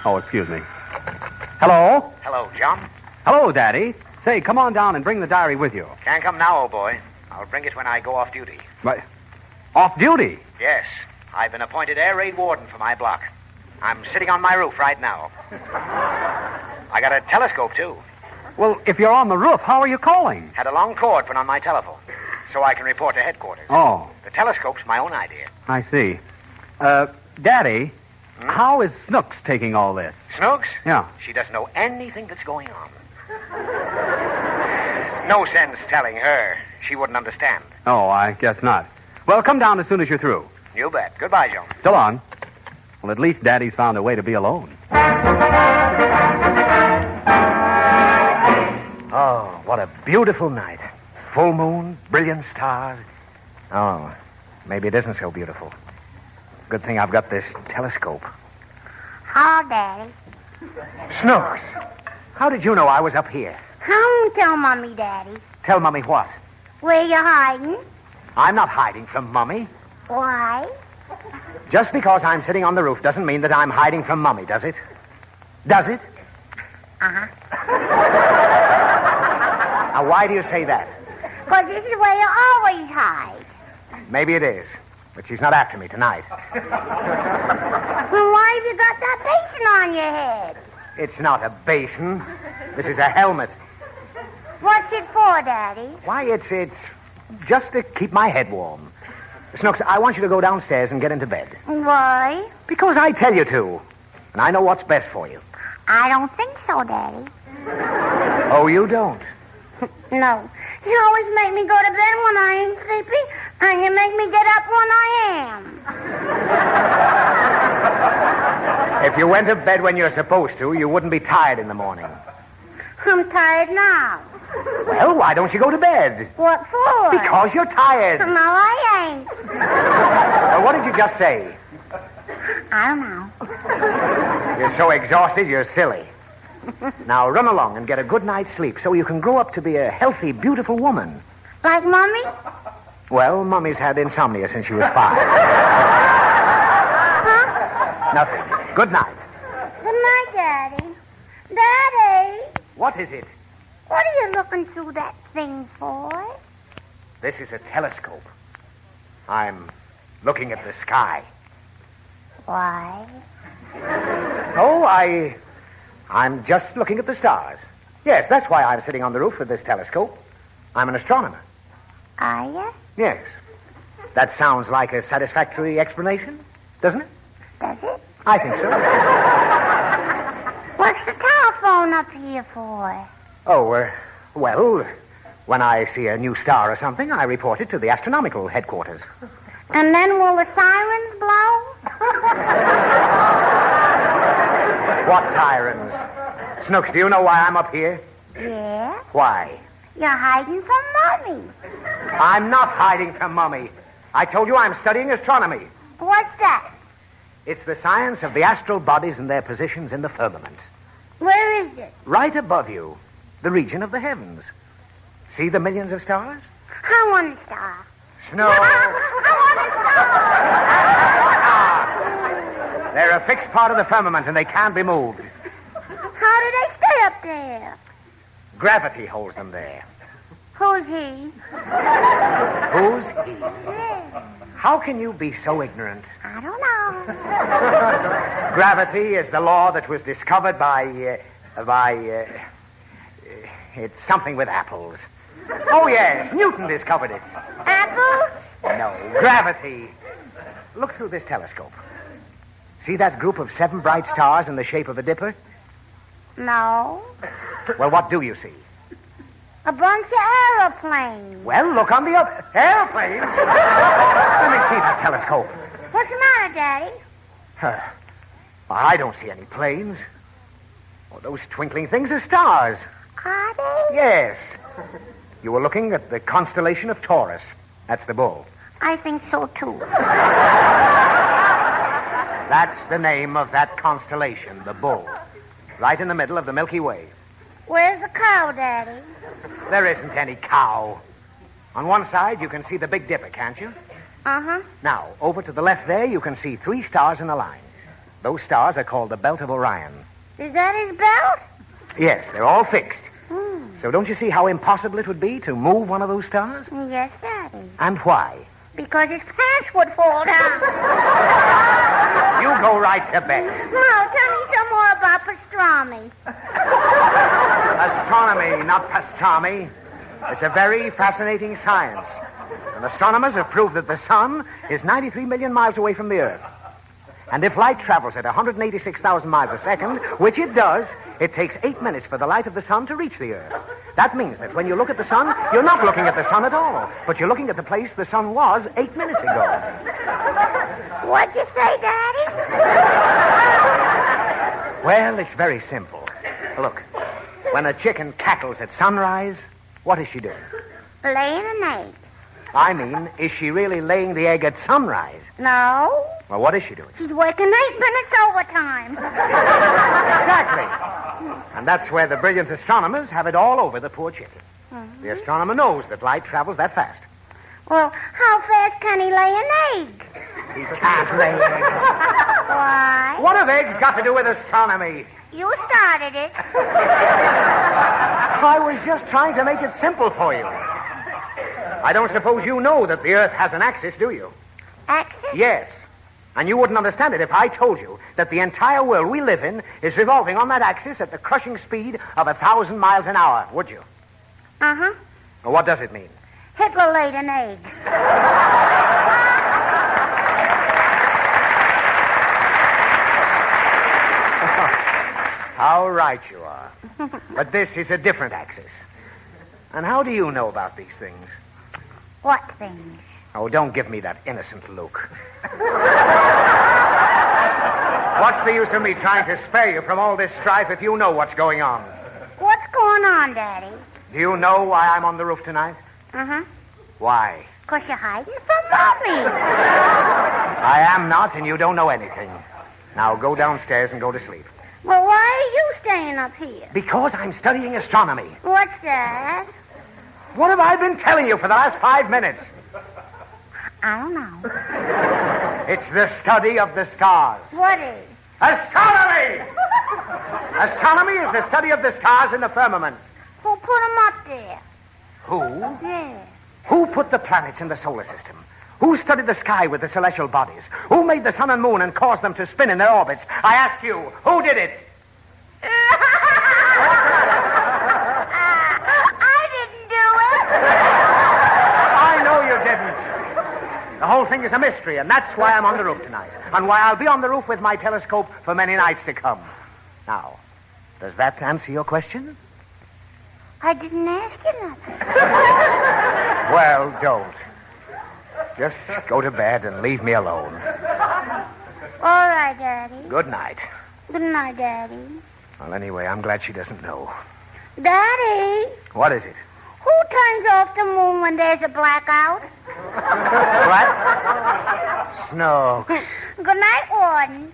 Oh, excuse me. Hello? Hello, John. Hello, Daddy. Say, come on down and bring the diary with you. Can't come now, old boy. I'll bring it when I go off duty. What? Off duty? Yes. I've been appointed Air Raid Warden for my block. I'm sitting on my roof right now. I got a telescope, too. Well, if you're on the roof, how are you calling? Had a long cord put on my telephone, so I can report to headquarters. Oh. The telescope's my own idea. I see. Daddy, how is Snooks taking all this? Snooks? Yeah. She doesn't know anything that's going on. No sense telling her. She wouldn't understand. Oh, I guess not. Well, come down as soon as you're through. You bet. Goodbye, Joan. So long. Well, at least Daddy's found a way to be alone. Oh, what a beautiful night. Full moon, brilliant stars. Oh, maybe it isn't so beautiful. Good thing I've got this telescope. Hello, Daddy. Snooks, how did you know I was up here? Come tell Mommy, Daddy. Tell Mummy what? Where you hiding? I'm not hiding from Mummy. Why? Just because I'm sitting on the roof doesn't mean that I'm hiding from Mummy, does it? Does it? Uh-huh. Now, why do you say that? Because this is where you always hide. Maybe it is, but she's not after me tonight. Well, why have you got that basin on your head? It's not a basin. This is a helmet. What's it for, Daddy? Why, it's just to keep my head warm. Snooks, I want you to go downstairs and get into bed. Why? Because I tell you to. And I know what's best for you. I don't think so, Daddy. Oh, you don't? No. You always make me go to bed when I ain't sleepy, and you make me get up when I am. If you went to bed when you're supposed to, you wouldn't be tired in the morning. I'm tired now. Well, why don't you go to bed? What for? Because you're tired. No, I ain't. Well, what did you just say? I don't know. You're so exhausted, you're silly. Now, run along and get a good night's sleep so you can grow up to be a healthy, beautiful woman. Like Mommy? Well, Mummy's had insomnia since she was 5. Huh? Nothing. Good night. Good night, Daddy. Daddy! What is it? What are you looking through that thing for? This is a telescope. I'm looking at the sky. Why? Oh, I'm just looking at the stars. Yes, that's why I'm sitting on the roof with this telescope. I'm an astronomer. Are you? Yes. That sounds like a satisfactory explanation, doesn't it? Does it? I think so. What's the telephone up here for? Oh, well, when I see a new star or something, I report it to the astronomical headquarters. And then will the sirens blow? What sirens? Snooks, do you know why I'm up here? Yeah? Why? You're hiding from Mommy. I'm not hiding from Mummy. I told you I'm studying astronomy. What's that? It's the science of the astral bodies and their positions in the firmament. Where is it? Right above you, the region of the heavens. See the millions of stars? I want a star. Snow. I want a star. They're a fixed part of the firmament, and they can't be moved. How do they stay up there? Gravity holds them there. Who's he? Who's he? Yeah. How can you be so ignorant? I don't know. Gravity is the law that was discovered by it's something with apples. Oh, yes, Newton discovered it. Apples? No, gravity. Look through this telescope. See that group of 7 bright stars in the shape of a dipper? No. Well, what do you see? A bunch of aeroplanes. Well, look on the other... Airplanes? Let me see that telescope. What's the matter, Daddy? I don't see any planes. Oh, those twinkling things are stars. Are they? Yes. You were looking at the constellation of Taurus. That's the bull. I think so, too. That's the name of that constellation, the bull. Right in the middle of the Milky Way. Where's the cow, Daddy? There isn't any cow. On one side, you can see the Big Dipper, can't you? Uh-huh. Now, over to the left there, you can see 3 stars in a line. Those stars are called the Belt of Orion. Is that his belt? Yes, they're all fixed. So don't you see how impossible it would be to move one of those stars? Yes, Daddy. And why? Because his pants would fall down. You go right to bed. No, tell me some more about pastrami. Astronomy, not pastrami. It's a very fascinating science. And astronomers have proved that the sun is 93 million miles away from the Earth. And if light travels at 186,000 miles a second, which it does, it takes 8 minutes for the light of the sun to reach the Earth. That means that when you look at the sun, you're not looking at the sun at all, but you're looking at the place the sun was 8 minutes ago. What'd you say, Daddy? Well, it's very simple. Look, when a chicken cackles at sunrise, what is she doing? Laying an egg. I mean, is she really laying the egg at sunrise? No. Well, what is she doing? She's working 8 minutes overtime. Exactly. And that's where the brilliant astronomers have it all over the poor chicken. Mm-hmm. The astronomer knows that light travels that fast. Well, how fast can he lay an egg? He can't lay eggs. Why? What have eggs got to do with astronomy? You started it. I was just trying to make it simple for you. I don't suppose you know that the Earth has an axis, do you? Axis? Yes. And you wouldn't understand it if I told you that the entire world we live in is revolving on that axis at the crushing speed of 1,000 miles an hour, would you? Uh-huh. Well, what does it mean? Hitler laid an egg. How right you are. But this is a different axis. And how do you know about these things? What things? Oh, don't give me that innocent look. What's the use of me trying to spare you from all this strife if you know what's going on? What's going on, Daddy? Do you know why I'm on the roof tonight? Uh-huh. Why? 'Cause you're hiding from Mommy. I am not, and you don't know anything. Now go downstairs and go to sleep. Well, why are you staying up here? Because I'm studying astronomy. What's that? What have I been telling you for the last 5 minutes? I don't know. It's the study of the stars. What is? Astronomy! Astronomy is the study of the stars in the firmament. Who put them up there? Who? Yeah. Who put the planets in the solar system? Who studied the sky with the celestial bodies? Who made the sun and moon and caused them to spin in their orbits? I ask you, who did it? I didn't do it. I know you didn't. The whole thing is a mystery, and that's why I'm on the roof tonight, and why I'll be on the roof with my telescope for many nights to come. Now, does that answer your question? I didn't ask you nothing. Well, don't. Just go to bed and leave me alone. All right, Daddy. Good night. Good night, Daddy. Well, anyway, I'm glad she doesn't know. Daddy, What is it? who turns off the moon when there's a blackout? What? Snooks. Good night, Warden.